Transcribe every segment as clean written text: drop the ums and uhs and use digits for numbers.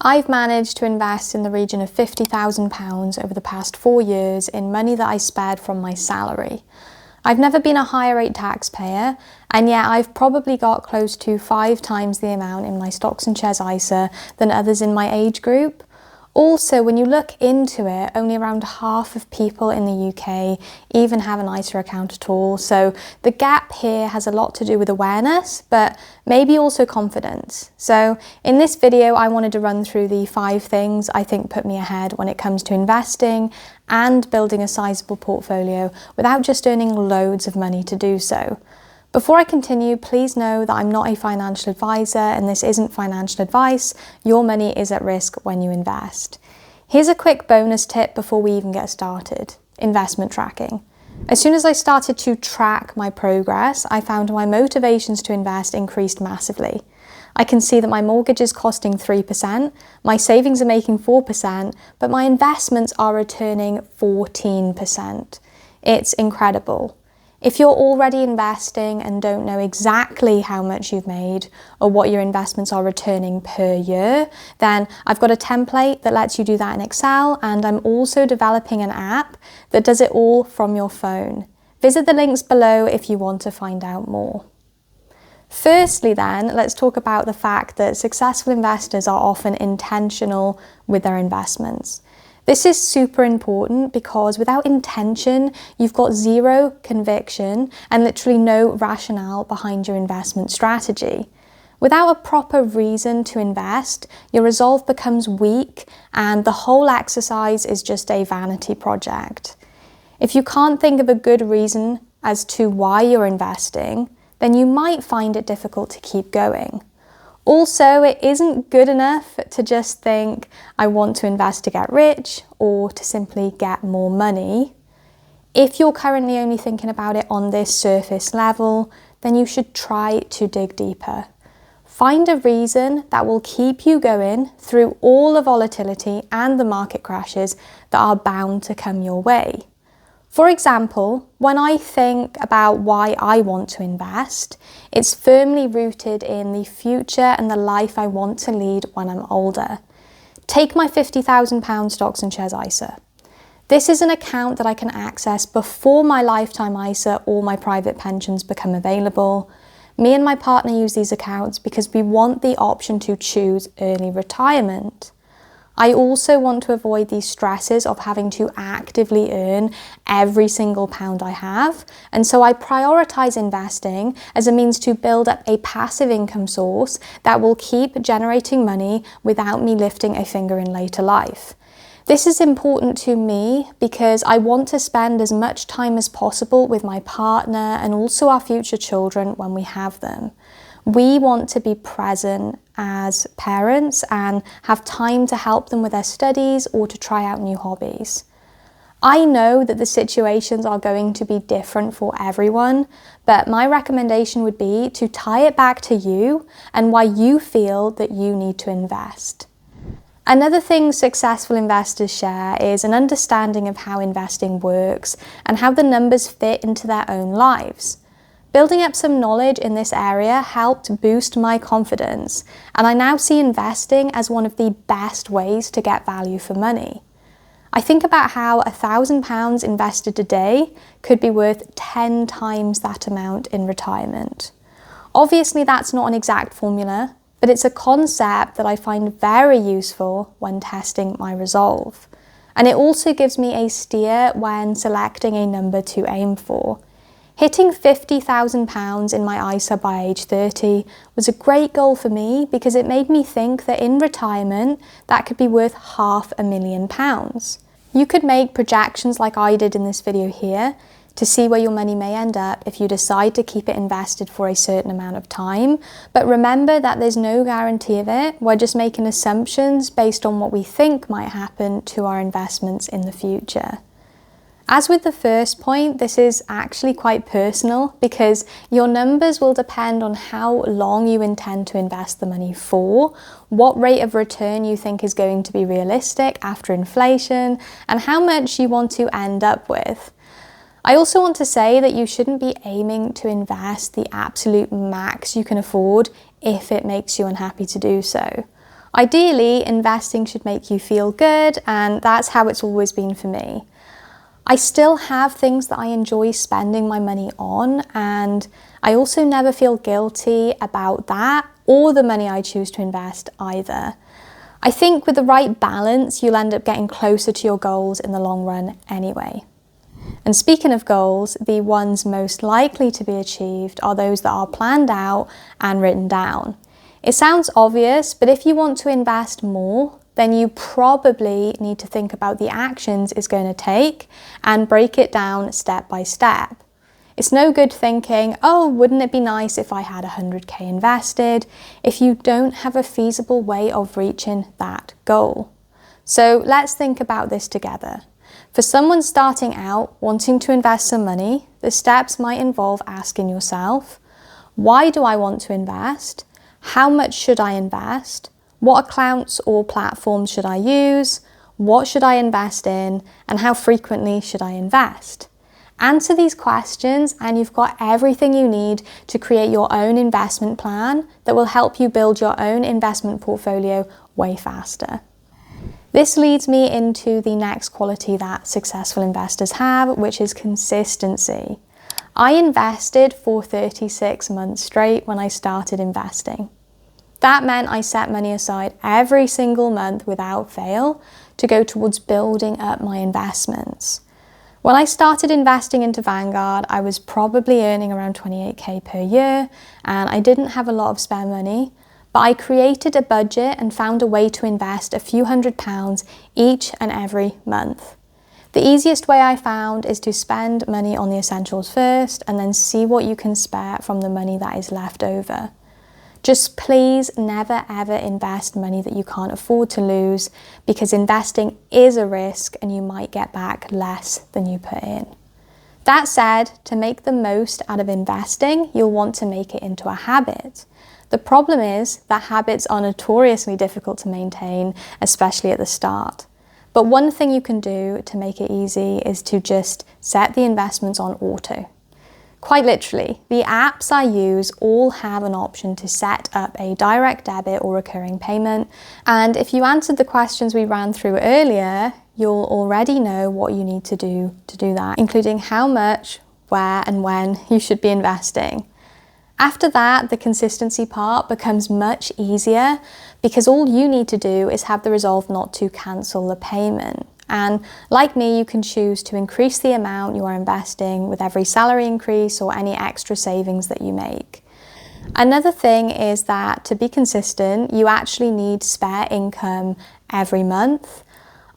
I've managed to invest in the region of £50,000 over the past 4 years in money that I spared from my salary. I've never been a higher rate taxpayer, and yet I've probably got close to 5 times the amount in my stocks and shares i.s.a. than others in my age group. Also, when you look into it, only around half of people in the UK even have an i.s.a. account at all. So the gap here has a lot to do with awareness, but maybe also confidence. So in this video, I wanted to run through the 5 things I think put me ahead when it comes to investing and building a sizable portfolio without just earning loads of money to do so. Before I continue, please know that I'm not a financial advisor and this isn't financial advice. Your money is at risk when you invest. Here's a quick bonus tip before we even get started: investment tracking. As soon as I started to track my progress, I found my motivations to invest increased massively. I can see that my mortgage is costing 3%, my savings are making 4%, but my investments are returning 14%. It's incredible. If you're already investing and don't know exactly how much you've made or what your investments are returning per year, then I've got a template that lets you do that in Excel, and I'm also developing an app that does it all from your phone. Visit the links below if you want to find out more. Firstly then, let's talk about the fact that successful investors are often intentional with their investments. This is super important because without intention, you've got zero conviction and literally no rationale behind your investment strategy. Without a proper reason to invest, your resolve becomes weak and the whole exercise is just a vanity project. If you can't think of a good reason as to why you're investing, then you might find it difficult to keep going. Also, it isn't good enough to just think, I want to invest to get rich or to simply get more money. If you're currently only thinking about it on this surface level, then you should try to dig deeper. Find a reason that will keep you going through all the volatility and the market crashes that are bound to come your way. For example, when I think about why I want to invest, it's firmly rooted in the future and the life I want to lead when I'm older. Take my £50,000 stocks and shares i.s.a. This is an account that I can access before my lifetime i.s.a. or my private pensions become available. Me and my partner use these accounts because we want the option to choose early retirement. I also want to avoid these stresses of having to actively earn every single pound I have, and so I prioritise investing as a means to build up a passive income source that will keep generating money without me lifting a finger in later life. This is important to me because I want to spend as much time as possible with my partner and also our future children when we have them. We want to be present as parents and have time to help them with their studies or to try out new hobbies. I know that the situations are going to be different for everyone, but my recommendation would be to tie it back to you and why you feel that you need to invest. Another thing successful investors share is an understanding of how investing works and how the numbers fit into their own lives. Building up some knowledge in this area helped boost my confidence, and I now see investing as one of the best ways to get value for money. I think about how £1,000 invested today could be worth 10 times that amount in retirement. Obviously, that's not an exact formula, but it's a concept that I find very useful when testing my resolve. And it also gives me a steer when selecting a number to aim for. Hitting £50,000 in my i.s.a. by age 30 was a great goal for me because it made me think that in retirement that could be worth £500,000. You could make projections like I did in this video here to see where your money may end up if you decide to keep it invested for a certain amount of time, but remember that there's no guarantee of it. We're just making assumptions based on what we think might happen to our investments in the future. As with the first point, this is actually quite personal because your numbers will depend on how long you intend to invest the money for, what rate of return you think is going to be realistic after inflation, and how much you want to end up with. I also want to say that you shouldn't be aiming to invest the absolute max you can afford if it makes you unhappy to do so. Ideally, investing should make you feel good, and that's how it's always been for me. I still have things that I enjoy spending my money on, and I also never feel guilty about that or the money I choose to invest either. I think with the right balance, you'll end up getting closer to your goals in the long run anyway. And speaking of goals, the ones most likely to be achieved are those that are planned out and written down. It sounds obvious, but if you want to invest more, then you probably need to think about the actions it's going to take and break it down step by step. It's no good thinking, oh, wouldn't it be nice if I had 100k invested, if you don't have a feasible way of reaching that goal. So let's think about this together. For someone starting out wanting to invest some money, the steps might involve asking yourself, why do I want to invest? How much should I invest? What accounts or platforms should I use? What should I invest in? And how frequently should I invest? Answer these questions and you've got everything you need to create your own investment plan that will help you build your own investment portfolio way faster. This leads me into the next quality that successful investors have, which is consistency. I invested for 36 months straight when I started investing. That meant I set money aside every single month without fail to go towards building up my investments. When I started investing into Vanguard, I was probably earning around 28k per year and I didn't have a lot of spare money, but I created a budget and found a way to invest a few £100s each and every month. The easiest way I found is to spend money on the essentials first and then see what you can spare from the money that is left over. Just please never ever invest money that you can't afford to lose, because investing is a risk and you might get back less than you put in. That said, to make the most out of investing, you'll want to make it into a habit. The problem is that habits are notoriously difficult to maintain, especially at the start. But one thing you can do to make it easy is to just set the investments on auto. Quite literally, the apps I use all have an option to set up a direct debit or recurring payment. And if you answered the questions we ran through earlier, you'll already know what you need to do that, including how much, where and when you should be investing. After that, the consistency part becomes much easier because all you need to do is have the resolve not to cancel the payment. And like me, you can choose to increase the amount you are investing with every salary increase or any extra savings that you make. Another thing is that to be consistent, you actually need spare income every month.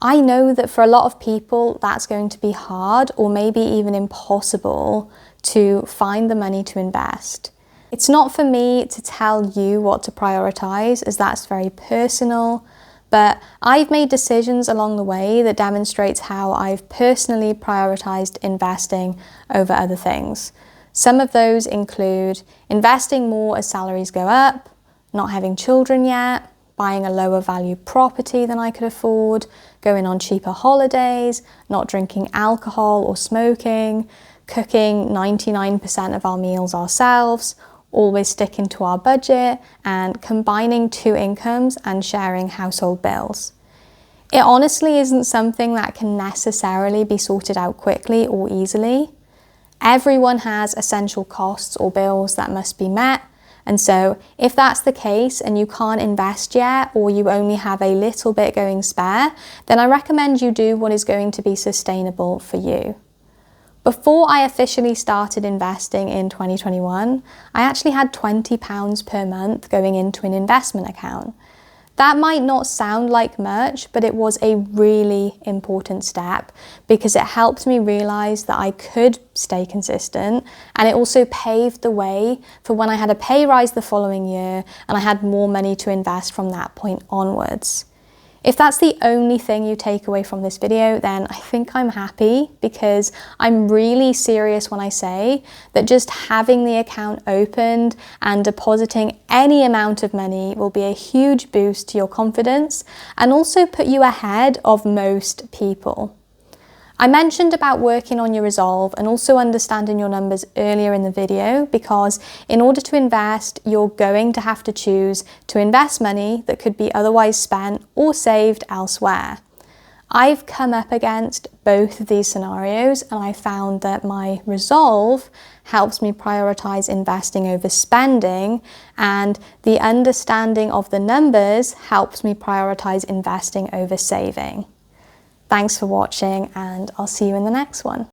I know that for a lot of people, that's going to be hard or maybe even impossible to find the money to invest. It's not for me to tell you what to prioritize, as that's very personal, but I've made decisions along the way that demonstrates how I've personally prioritized investing over other things. Some of those include investing more as salaries go up, not having children yet, buying a lower value property than I could afford, going on cheaper holidays, not drinking alcohol or smoking, cooking 99% of our meals ourselves, always sticking to our budget, and combining two incomes and sharing household bills. It honestly isn't something that can necessarily be sorted out quickly or easily. Everyone has essential costs or bills that must be met, and so if that's the case and you can't invest yet or you only have a little bit going spare, then I recommend you do what is going to be sustainable for you. Before I officially started investing in 2021, I actually had £20 per month going into an investment account. That might not sound like much, but it was a really important step because it helped me realize that I could stay consistent, and it also paved the way for when I had a pay rise the following year and I had more money to invest from that point onwards. If that's the only thing you take away from this video, then I think I'm happy, because I'm really serious when I say that just having the account opened and depositing any amount of money will be a huge boost to your confidence and also put you ahead of most people. I mentioned about working on your resolve and also understanding your numbers earlier in the video, because in order to invest, you're going to have to choose to invest money that could be otherwise spent or saved elsewhere. I've come up against both of these scenarios, and I found that my resolve helps me prioritize investing over spending, and the understanding of the numbers helps me prioritize investing over saving. Thanks for watching, and I'll see you in the next one.